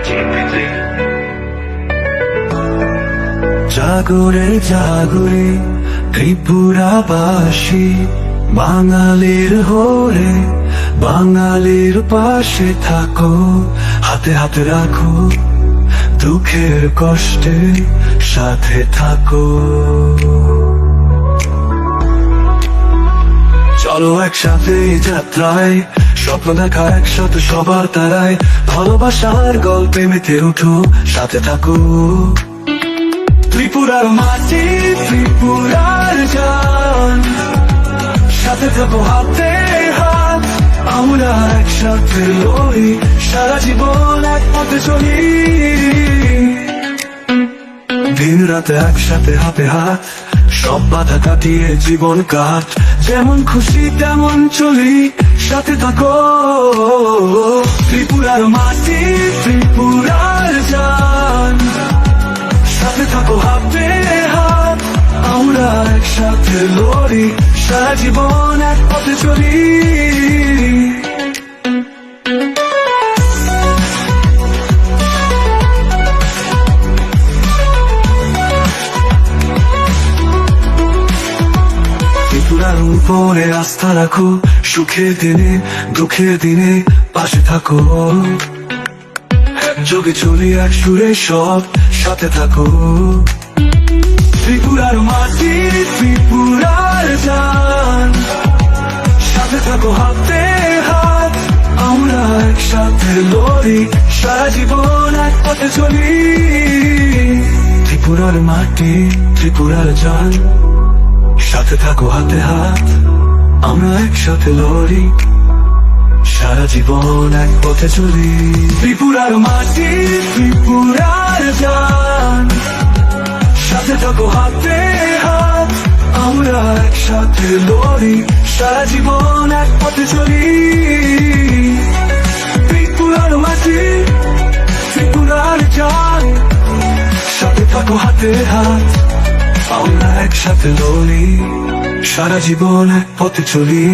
জীবিতে। জাগরে জাগরে ত্রিপুরাবাসী, বাঙালির হয়ে বাঙালির পাশে থাকো, হাতে হাতে রাখো, দুঃখের কষ্টে সাথে থাকো। চলো একসাথে যাত্রায়, স্বপ্ন দেখা একসাথে সবার তারায়, ভালোবাসার গল্পে মেতে উঠো, সাথে থাকো। ত্রিপুরার মাটি, ত্রিপুরার জান, সাথে থাকো হাতে হাত, আমরা একসাথে লড়ি, সারা জীবন এক পথে চলি। দিন রাতে একসাথে হাতে হাত, সব বাধা কাটিয়ে জীবন কাট, যেমন খুশি তেমন চলি, সাথে থাকো। ত্রিপুরার মাটি, ত্রিপুরার জান, সাথে থাকো হাতে হাত, আমরা একসাথে লড়ি, সারা জীবন এক পথে চলি। ত্রিপুরার উপরে আস্থা রাখো, সুখের দিনে দুঃখের দিনে পাশে থাকো, একযোগে চলি এক সুরে সব, সাথে থাকো। ত্রিপুরার মাটি, ত্রিপুরার জান, সাথে থাকো হাতে হাত, আমরা একসাথে লড়ি, সারা জীবন এক পথে চলি। ত্রিপুরার মাটি, ত্রিপুরার জান, সাথে থাকো হাতে হাত, আমরা একসাথে লড়ি, সারা জীবন এক পথে চলি। ত্রিপুরার মাটি, ত্রিপুরার জান, সাথে থাকো হাতে হাত, আমরা একসাথে লড়ি, সারা জীবন এক পথে চলি। ত্রিপুরার মাটি, ত্রিপুরার জান, সাথে থাকো হাতে হাত, আমরা একসাথে লড়ি, সারা জীবন এক পথে চলি।